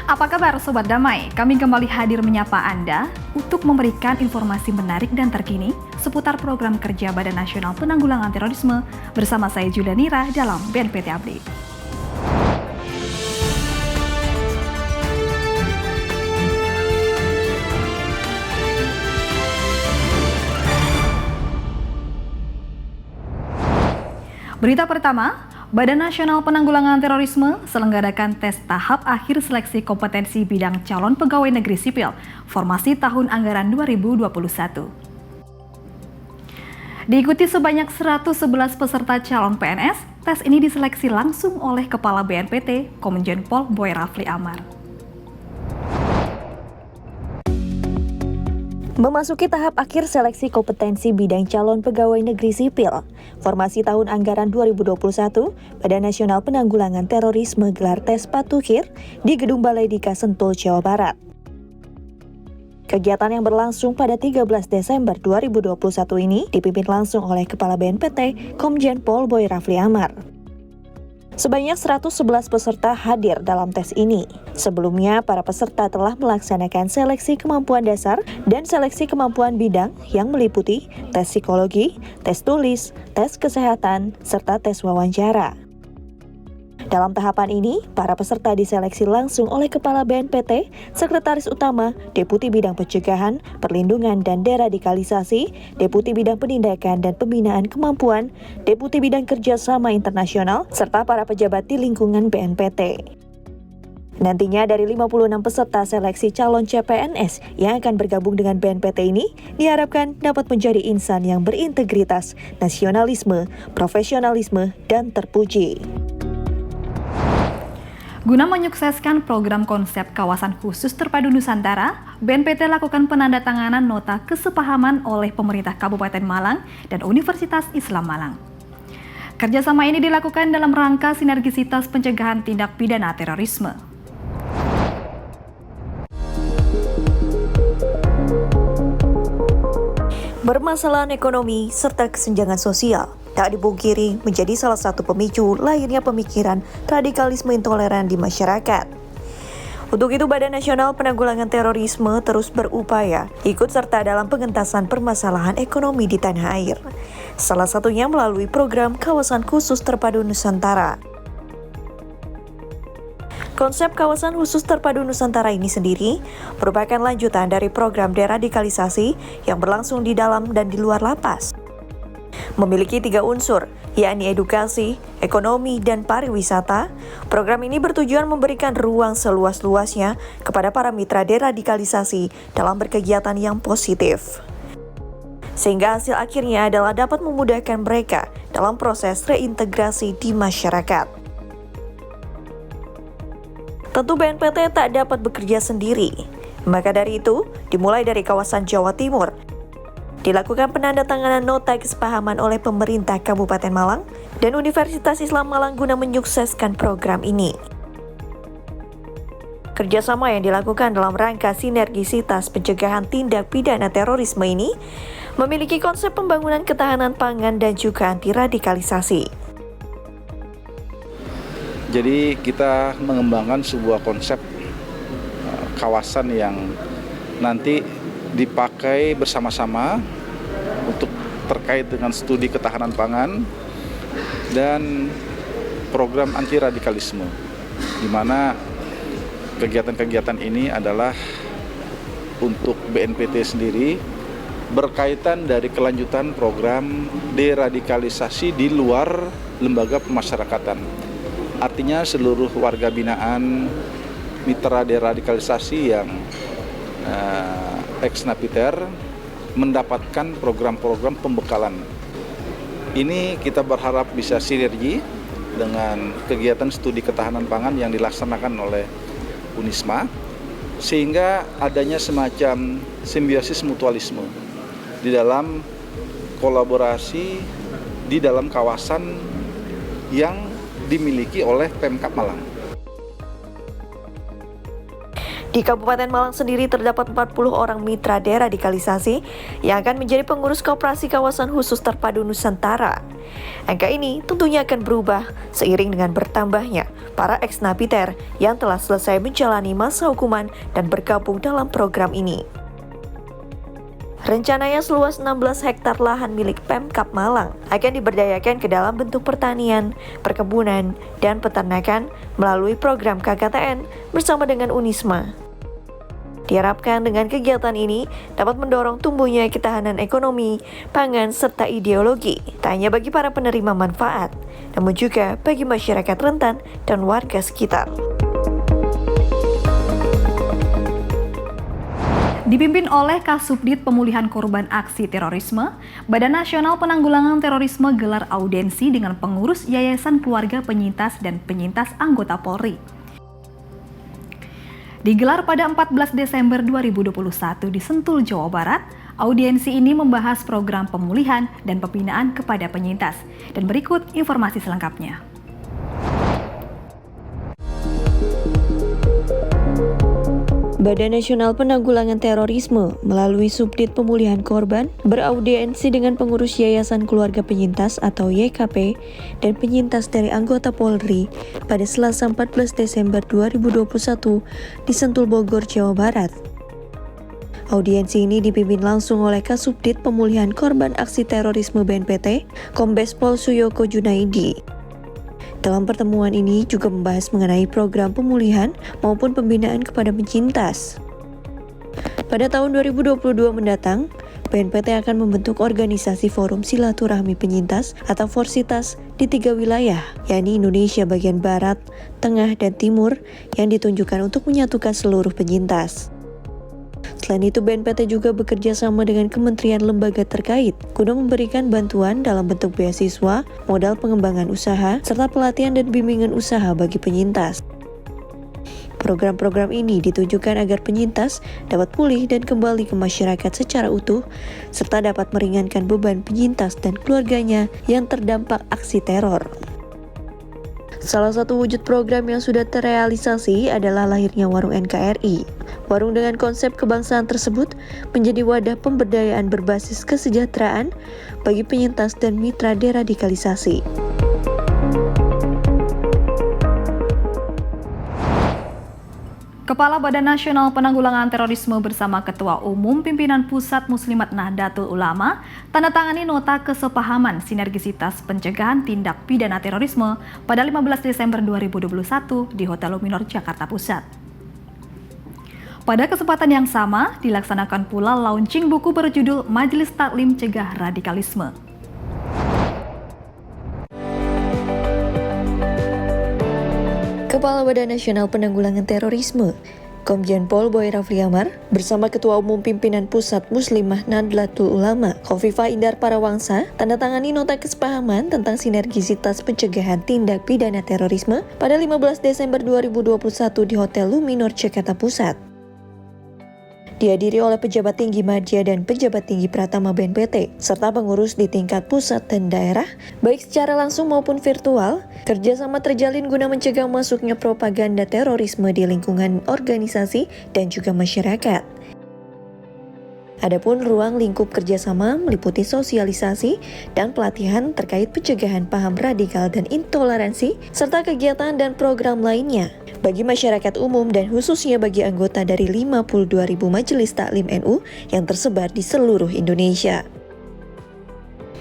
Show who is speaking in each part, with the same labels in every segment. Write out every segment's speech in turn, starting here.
Speaker 1: Apa kabar Sobat Damai? Kami kembali hadir menyapa Anda untuk memberikan informasi menarik dan terkini seputar program kerja Badan Nasional Penanggulangan Terorisme bersama saya Julia Nira dalam BNPT Update. Berita pertama, Badan Nasional Penanggulangan Terorisme selenggarakan tes tahap akhir seleksi kompetensi bidang calon pegawai negeri sipil formasi tahun anggaran 2021. Diikuti sebanyak 111 peserta calon PNS, tes ini diseleksi langsung oleh Kepala BNPT, Komjen Pol Boy Rafli Amar.
Speaker 2: Memasuki tahap akhir seleksi kompetensi bidang calon pegawai negeri sipil, formasi tahun anggaran 2021, Badan Nasional Penanggulangan Terorisme gelar tes patukhir di Gedung Balai Dika Sentul, Jawa Barat. Kegiatan yang berlangsung pada 13 Desember 2021 ini dipimpin langsung oleh Kepala BNPT, Komjen Pol Boy Rafli Amar. Sebanyak 111 peserta hadir dalam tes ini. Sebelumnya, para peserta telah melaksanakan seleksi kemampuan dasar dan seleksi kemampuan bidang yang meliputi tes psikologi, tes tulis, tes kesehatan, serta tes wawancara. Dalam tahapan ini, para peserta diseleksi langsung oleh Kepala BNPT, Sekretaris Utama, Deputi Bidang Pencegahan, Perlindungan dan Deradikalisasi, Deputi Bidang Penindakan dan Pembinaan Kemampuan, Deputi Bidang Kerjasama Internasional, serta para pejabat di lingkungan BNPT. Nantinya dari 56 peserta seleksi calon CPNS yang akan bergabung dengan BNPT ini diharapkan dapat menjadi insan yang berintegritas, nasionalisme, profesionalisme, dan terpuji.
Speaker 1: Guna menyukseskan program konsep kawasan khusus terpadu Nusantara, BNPT lakukan penandatanganan nota kesepahaman oleh pemerintah Kabupaten Malang dan Universitas Islam Malang. Kerjasama ini dilakukan dalam rangka sinergisitas pencegahan tindak pidana terorisme.
Speaker 2: Permasalahan ekonomi serta kesenjangan sosial tak dipungkiri menjadi salah satu pemicu lahirnya pemikiran radikalisme intoleran di masyarakat. Untuk itu, Badan Nasional Penanggulangan Terorisme terus berupaya ikut serta dalam pengentasan permasalahan ekonomi di tanah air. Salah satunya melalui program Kawasan Khusus Terpadu Nusantara. Konsep Kawasan Khusus Terpadu Nusantara ini sendiri merupakan lanjutan dari program deradikalisasi yang berlangsung di dalam dan di luar lapas. Memiliki 3 unsur, yakni edukasi, ekonomi, dan pariwisata, program ini bertujuan memberikan ruang seluas-luasnya kepada para mitra deradikalisasi dalam berkegiatan yang positif. Sehingga hasil akhirnya adalah dapat memudahkan mereka dalam proses reintegrasi di masyarakat. Tentu BNPT tak dapat bekerja sendiri, maka dari itu dimulai dari kawasan Jawa Timur. Dilakukan penandatanganan nota kesepahaman oleh pemerintah Kabupaten Malang dan Universitas Islam Malang guna menyukseskan program ini. Kerjasama yang dilakukan dalam rangka sinergisitas pencegahan tindak pidana terorisme ini memiliki konsep pembangunan ketahanan pangan dan juga anti radikalisasi.
Speaker 3: Jadi kita mengembangkan sebuah konsep kawasan yang nanti dipakai bersama-sama untuk terkait dengan studi ketahanan pangan dan program anti radikalisme, di mana kegiatan-kegiatan ini adalah untuk BNPT sendiri berkaitan dari kelanjutan program deradikalisasi di luar lembaga pemasyarakatan. Artinya seluruh warga binaan mitra deradikalisasi yang ex-napiter mendapatkan program-program pembekalan. Ini kita berharap bisa sinergi dengan kegiatan studi ketahanan pangan yang dilaksanakan oleh Unisma, sehingga adanya semacam simbiosis mutualisme di dalam kolaborasi di dalam kawasan yang dimiliki oleh Pemkab Malang.
Speaker 2: Di Kabupaten Malang sendiri terdapat 40 orang mitra deradikalisasi yang akan menjadi pengurus koperasi kawasan khusus terpadu Nusantara. Angka ini tentunya akan berubah seiring dengan bertambahnya para ex-napiter yang telah selesai menjalani masa hukuman dan bergabung dalam program ini. Rencananya seluas 16 hektar lahan milik Pemkab Malang akan diberdayakan ke dalam bentuk pertanian, perkebunan, dan peternakan melalui program KKTN bersama dengan Unisma. Diharapkan dengan kegiatan ini dapat mendorong tumbuhnya ketahanan ekonomi, pangan, serta ideologi, tak hanya bagi para penerima manfaat, namun juga bagi masyarakat rentan dan warga sekitar.
Speaker 1: Dipimpin oleh Kasubdit Pemulihan Korban Aksi Terorisme, Badan Nasional Penanggulangan Terorisme gelar audiensi dengan pengurus Yayasan Keluarga Penyintas dan penyintas anggota Polri. Digelar pada 14 Desember 2021 di Sentul, Jawa Barat, audiensi ini membahas program pemulihan dan pembinaan kepada penyintas. Dan berikut informasi selengkapnya.
Speaker 2: Badan Nasional Penanggulangan Terorisme melalui Subdit Pemulihan Korban beraudiensi dengan pengurus Yayasan Keluarga Penyintas atau YKP dan penyintas dari anggota Polri pada Selasa 14 Desember 2021 di Sentul, Bogor, Jawa Barat. Audiensi ini dipimpin langsung oleh Kasubdit Pemulihan Korban Aksi Terorisme BNPT, Kombes Pol Suyoko Junaidi. Dalam pertemuan ini juga membahas mengenai program pemulihan maupun pembinaan kepada penyintas. Pada tahun 2022 mendatang, BNPT akan membentuk organisasi Forum Silaturahmi Penyintas atau Forsitas di 3 wilayah, yakni Indonesia bagian Barat, Tengah, dan Timur yang ditunjukkan untuk menyatukan seluruh penyintas. Selain itu, BNPT juga bekerja sama dengan kementerian lembaga terkait guna memberikan bantuan dalam bentuk beasiswa, modal pengembangan usaha, serta pelatihan dan bimbingan usaha bagi penyintas. Program-program ini ditujukan agar penyintas dapat pulih dan kembali ke masyarakat secara utuh, serta dapat meringankan beban penyintas dan keluarganya yang terdampak aksi teror. Salah satu wujud program yang sudah terrealisasi adalah lahirnya Warung NKRI. Warung dengan konsep kebangsaan tersebut menjadi wadah pemberdayaan berbasis kesejahteraan bagi penyintas dan mitra deradikalisasi.
Speaker 1: Kepala Badan Nasional Penanggulangan Terorisme bersama Ketua Umum Pimpinan Pusat Muslimat Nahdlatul Ulama tandatangani nota kesepahaman sinergisitas pencegahan tindak pidana terorisme pada 15 Desember 2021 di Hotel Luminor, Jakarta Pusat. Pada kesempatan yang sama, dilaksanakan pula launching buku berjudul Majelis Taklim Cegah Radikalisme.
Speaker 2: Kepala Badan Nasional Penanggulangan Terorisme, Komjen Pol Boy Rafli Amar, bersama Ketua Umum Pimpinan Pusat Muslimah Nahdlatul Ulama, Khofifah Indar Parawangsa, tandatangani nota kesepahaman tentang sinergisitas pencegahan tindak pidana terorisme pada 15 Desember 2021 di Hotel Luminor, Jakarta Pusat. Dihadiri oleh pejabat tinggi Madya dan pejabat tinggi Pratama BNPT, serta pengurus di tingkat pusat dan daerah, baik secara langsung maupun virtual, kerjasama terjalin guna mencegah masuknya propaganda terorisme di lingkungan organisasi dan juga masyarakat. Adapun ruang lingkup kerjasama meliputi sosialisasi dan pelatihan terkait pencegahan paham radikal dan intoleransi, serta kegiatan dan program lainnya bagi masyarakat umum dan khususnya bagi anggota dari 52.000 Majelis Taklim NU yang tersebar di seluruh Indonesia.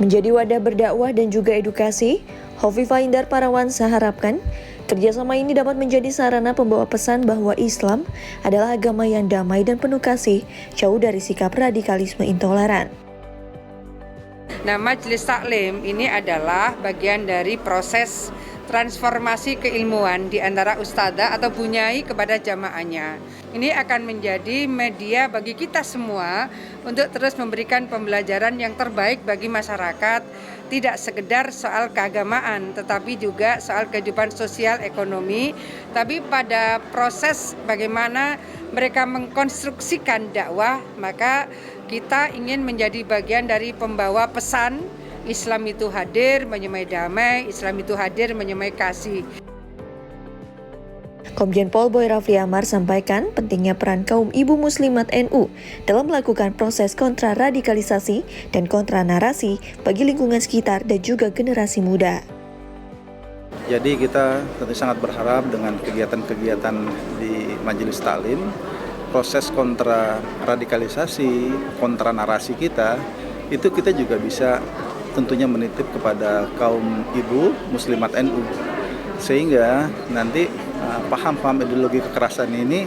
Speaker 2: Menjadi wadah berdakwah dan juga edukasi, Khofifah Indar Parawansa harapkan kerjasama ini dapat menjadi sarana pembawa pesan bahwa Islam adalah agama yang damai dan penuh kasih, jauh dari sikap radikalisme intoleran.
Speaker 4: Nah, Majelis Taklim ini adalah bagian dari proses transformasi keilmuan di antara ustadzah atau bunyai kepada jamaahnya. Ini akan menjadi media bagi kita semua untuk terus memberikan pembelajaran yang terbaik bagi masyarakat, tidak sekedar soal keagamaan, tetapi juga soal kehidupan sosial ekonomi, tapi pada proses bagaimana mereka mengkonstruksikan dakwah, maka kita ingin menjadi bagian dari pembawa pesan Islam itu hadir menyemai damai, Islam itu hadir menyemai kasih.
Speaker 2: Komjen Pol Boy Rafli Amar sampaikan pentingnya peran kaum ibu muslimat NU dalam melakukan proses kontraradikalisasi dan kontranarasi bagi lingkungan sekitar dan juga generasi muda.
Speaker 3: Jadi kita tentu sangat berharap dengan kegiatan-kegiatan di Majelis Taklim, proses kontraradikalisasi, kontranarasi kita, itu kita juga bisa tentunya menitip kepada kaum ibu muslimat NU. Sehingga nanti paham-paham ideologi kekerasan ini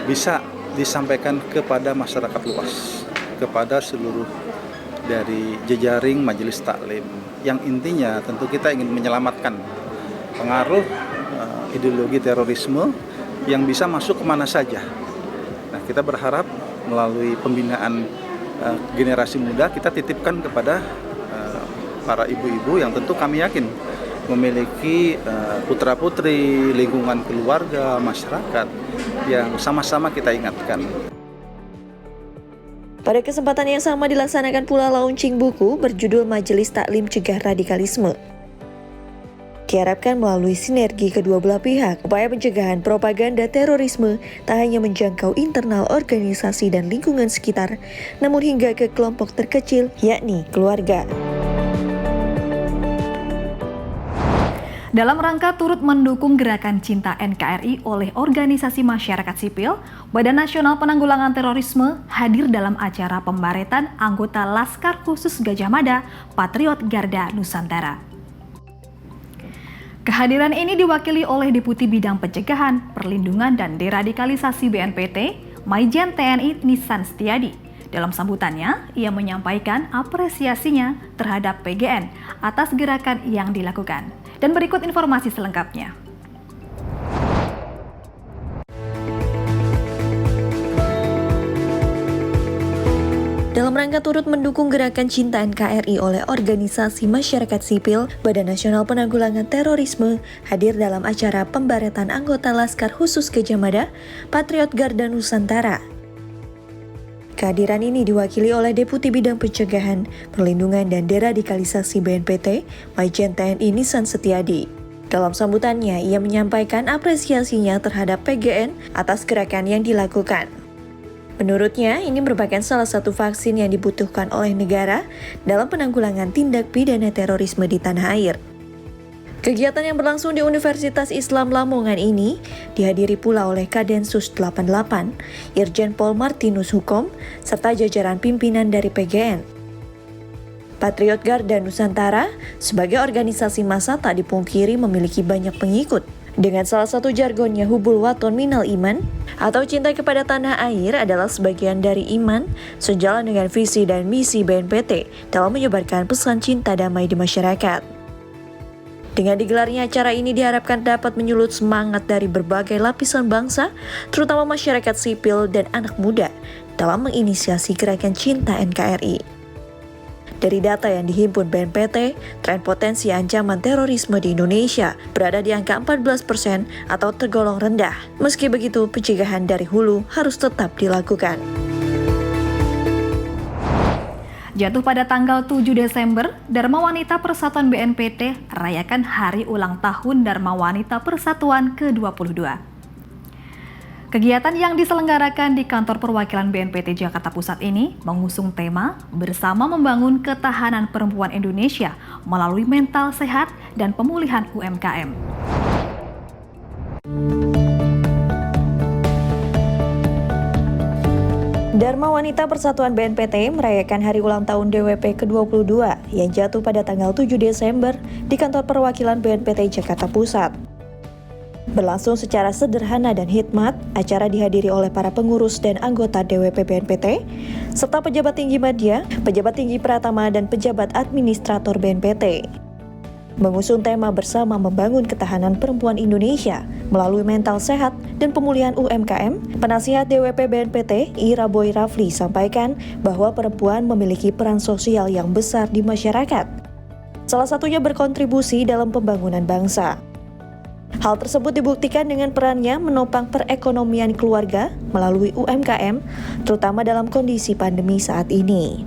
Speaker 3: bisa disampaikan kepada masyarakat luas, kepada seluruh dari jejaring Majelis Taklim. Yang intinya tentu kita ingin menyelamatkan pengaruh ideologi terorisme yang bisa masuk kemana saja. Nah, kita berharap melalui pembinaan generasi muda kita titipkan kepada para ibu-ibu yang tentu kami yakin memiliki putra-putri, lingkungan keluarga, masyarakat yang sama-sama kita ingatkan.
Speaker 2: Pada kesempatan yang sama dilaksanakan pula launching buku berjudul Majelis Taklim Cegah Radikalisme. Diharapkan melalui sinergi kedua belah pihak, upaya pencegahan propaganda terorisme tak hanya menjangkau internal organisasi dan lingkungan sekitar, namun hingga ke kelompok terkecil, yakni keluarga.
Speaker 1: Dalam rangka turut mendukung gerakan Cinta NKRI oleh organisasi masyarakat sipil, Badan Nasional Penanggulangan Terorisme hadir dalam acara pembaretan anggota Laskar Khusus Gajah Mada Patriot Garda Nusantara. Kehadiran ini diwakili oleh Deputi Bidang Pencegahan, Perlindungan dan Deradikalisasi BNPT, Maijen TNI Nisan Setiadi. Dalam sambutannya, ia menyampaikan apresiasinya terhadap PGN atas gerakan yang dilakukan. Dan berikut informasi selengkapnya.
Speaker 2: Dalam rangka turut mendukung gerakan Cinta NKRI oleh organisasi masyarakat sipil, Badan Nasional Penanggulangan Terorisme hadir dalam acara pembaretan anggota Laskar Khusus Gajah Mada Patriot Garda Nusantara. Kehadiran ini diwakili oleh Deputi Bidang Pencegahan, Perlindungan dan Deradikalisasi BNPT, Maijen TNI Nisan Setiadi. Dalam sambutannya, ia menyampaikan apresiasinya terhadap PGN atas gerakan yang dilakukan. Menurutnya, ini merupakan salah satu vaksin yang dibutuhkan oleh negara dalam penanggulangan tindak pidana terorisme di tanah air. Kegiatan yang berlangsung di Universitas Islam Lamongan ini dihadiri pula oleh Kadensus 88, Irjen Pol Martinus Hukom, serta jajaran pimpinan dari PGN. Patriot Garda Nusantara sebagai organisasi massa tak dipungkiri memiliki banyak pengikut. Dengan salah satu jargonnya hubul waton minal iman, atau cinta kepada tanah air adalah sebagian dari iman, sejalan dengan visi dan misi BNPT dalam menyebarkan pesan cinta damai di masyarakat. Dengan digelarnya acara ini diharapkan dapat menyulut semangat dari berbagai lapisan bangsa, terutama masyarakat sipil dan anak muda, dalam menginisiasi gerakan Cinta NKRI. Dari data yang dihimpun BNPT, tren potensi ancaman terorisme di Indonesia berada di angka 14% atau tergolong rendah. Meski begitu, pencegahan dari hulu harus tetap dilakukan.
Speaker 1: Jatuh pada tanggal 7 Desember, Dharma Wanita Persatuan BNPT rayakan Hari Ulang Tahun Dharma Wanita Persatuan ke-22. Kegiatan yang diselenggarakan di kantor perwakilan BNPT Jakarta Pusat ini mengusung tema Bersama Membangun Ketahanan Perempuan Indonesia melalui mental sehat dan pemulihan UMKM.
Speaker 2: Dharma Wanita Persatuan BNPT merayakan Hari Ulang Tahun DWP ke-22 yang jatuh pada tanggal 7 Desember di kantor perwakilan BNPT Jakarta Pusat. Berlangsung secara sederhana dan hikmat, acara dihadiri oleh para pengurus dan anggota DWP BNPT, serta pejabat tinggi media, pejabat tinggi Pratama, dan pejabat administrator BNPT. Mengusung tema Bersama Membangun Ketahanan Perempuan Indonesia melalui mental sehat dan pemulihan UMKM, penasihat DWP BNPT Ira Boy Rafli sampaikan bahwa perempuan memiliki peran sosial yang besar di masyarakat. Salah satunya berkontribusi dalam pembangunan bangsa. Hal tersebut dibuktikan dengan perannya menopang perekonomian keluarga melalui UMKM, terutama dalam kondisi pandemi saat ini.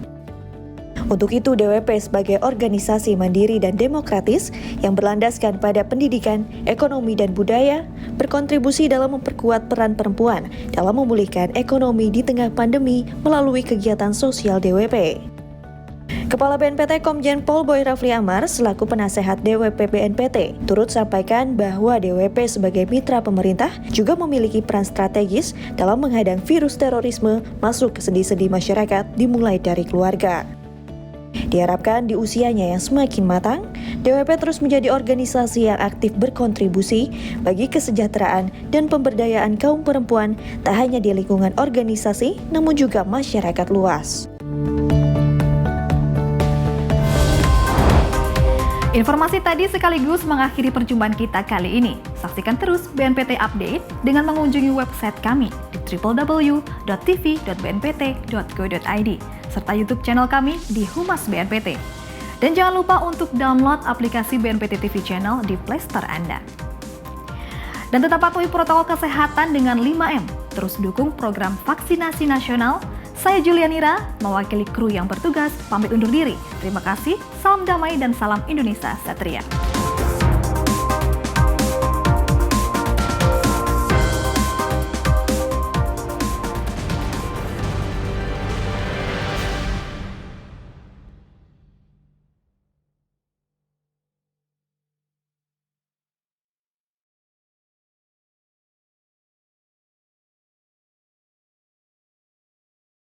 Speaker 2: Untuk itu, DWP sebagai organisasi mandiri dan demokratis yang berlandaskan pada pendidikan, ekonomi, dan budaya, berkontribusi dalam memperkuat peran perempuan dalam memulihkan ekonomi di tengah pandemi melalui kegiatan sosial DWP. Kepala BNPT Komjen Pol Boy Rafli Amar selaku penasehat DWP BNPT turut sampaikan bahwa DWP sebagai mitra pemerintah juga memiliki peran strategis dalam menghadang virus terorisme masuk ke sendi-sendi masyarakat dimulai dari keluarga. Diharapkan di usianya yang semakin matang, DWP terus menjadi organisasi yang aktif berkontribusi bagi kesejahteraan dan pemberdayaan kaum perempuan tak hanya di lingkungan organisasi namun juga masyarakat luas.
Speaker 1: Informasi tadi sekaligus mengakhiri perjumpaan kita kali ini. Saksikan terus BNPT Update dengan mengunjungi website kami di www.tv.bnpt.go.id serta YouTube channel kami di Humas BNPT. Dan jangan lupa untuk download aplikasi BNPT TV Channel di Play Store Anda. Dan tetap patuhi protokol kesehatan dengan 5M. Terus dukung program vaksinasi nasional. Saya Julianira, mewakili kru yang bertugas, pamit undur diri. Terima kasih, salam damai dan salam Indonesia Satria.